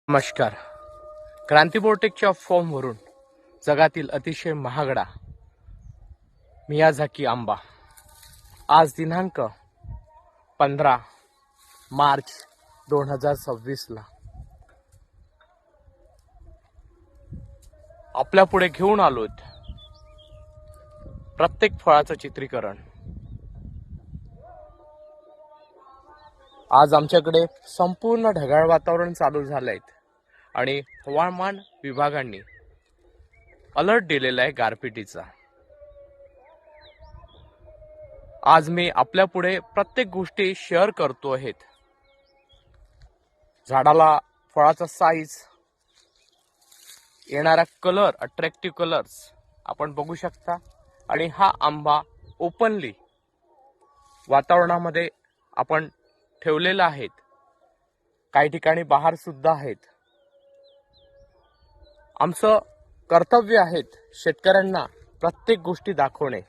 नमस्कार. क्रांतिबोटेकच्या फॉर्मवरून जगातील अतिशय महागडा मियाझाकी आंबा आज दिनांक 15 मार्च 2026 ला आपल्या पुढे घेऊन आलोत. प्रत्येक फळाचं चित्रीकरण. आज आमच्याकडे संपूर्ण ढगाळ वातावरण चालू झालंय आणि हवामान विभागाने अलर्ट दिलेला आहे गारपिटीचा. आज मी आपल्या पुढे प्रत्येक गोष्टी शेअर करतो आहेत. झाडाला फळाचा साईज, येणारा कलर, अट्रॅक्टिव्ह कलर्स आपण बघू शकता. आणि हा आंबा ओपनली वातावरणामध्ये आपण ठेवलेला आहेत. काही ठिकाणी बहार सुद्धा आहेत. आमचं कर्तव्य आहे शेतकऱ्यांना प्रत्येक गोष्टी दाखवणे.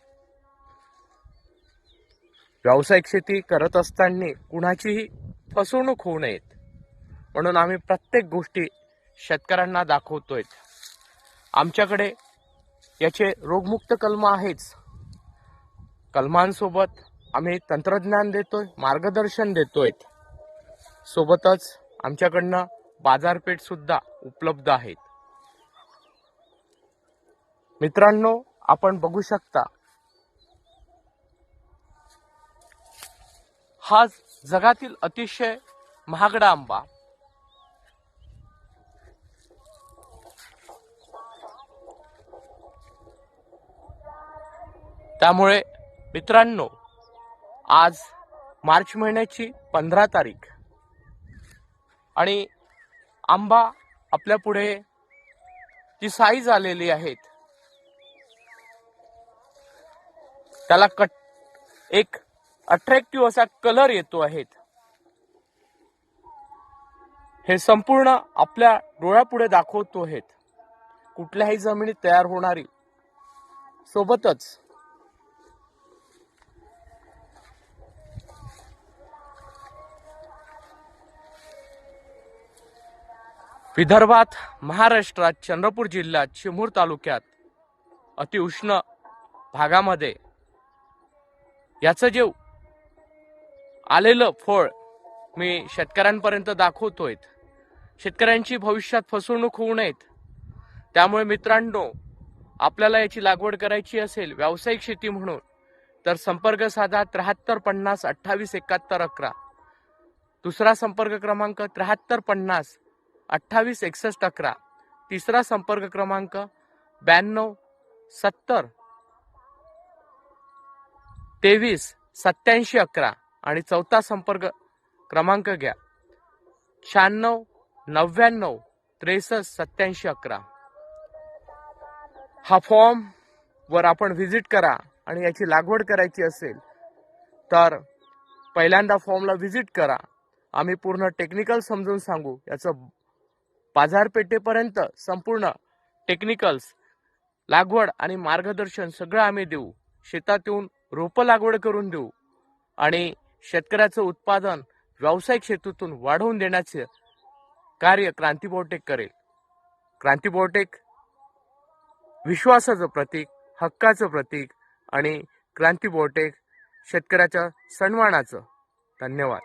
व्यावसायिक शेती करत असताना कुणाचीही फसवणूक होऊ नये म्हणून आम्ही प्रत्येक गोष्टी शेतकऱ्यांना दाखवतोय. आमच्याकडे याचे रोगमुक्त कलम आहेच. कलमांसोबत आम्ही तंत्रज्ञान देतोय, मार्गदर्शन देतोय. सोबतच आमच्याकडनं बाजारपेठ सुद्धा उपलब्ध आहेत. मित्रांनो, आपण बघू शकता हा जगातील अतिशय महागडा आंबा. त्यामुळे मित्रांनो, आज मार्च महिन्याची 15 तारीख आणि आंबा आपल्या पुढे जी साईज आलेली आहेत त्याला एक अट्रॅक्टिव्ह असा कलर येतो आहे. हे संपूर्ण आपल्या डोळ्यापुढे दाखवतो आहेत. कुठल्याही जमिनीत तयार होणारी, सोबतच विदर्भात, महाराष्ट्रात, चंद्रपूर जिल्ह्यात, चिमूर तालुक्यात अतिउष्ण भागामध्ये याचं जे आलेलं फळ मी शेतकऱ्यांपर्यंत दाखवतोय. शेतकऱ्यांची भविष्यात फसवणूक होऊ नये त्यामुळे मित्रांनो, आपल्याला याची लागवड करायची असेल व्यावसायिक शेती म्हणून तर संपर्क साधा 7350 28 71 11. दुसरा संपर्क क्रमांक 7350 28 61 11. तिसरा संपर्क क्रमांक 92 70 23 87 11. आणि चौथा संपर्क क्रमांक घ्या 96 99 63 87 11. हा फॉर्म वर आपण व्हिजिट करा आणि याची लागवड करायची असेल तर पहिल्यांदा फॉर्मला व्हिजिट करा. आम्ही पूर्ण टेक्निकल समजून सांगू. याचं बाजारपेठेपर्यंत संपूर्ण टेक्निकल्स, लागवड आणि मार्गदर्शन सगळं आम्ही देऊ. शेतात येऊन रोपं लागवड करून देऊ आणि शेतकऱ्याचं उत्पादन व्यावसायिक शेतीतून वाढवून देण्याचे कार्य क्रांतिबोटेक करेल. क्रांतिबोटेक विश्वासाचं प्रतीक, हक्काचं प्रतीक आणि क्रांतिबोटेक शेतकऱ्याच्या सन्मानाचं. धन्यवाद.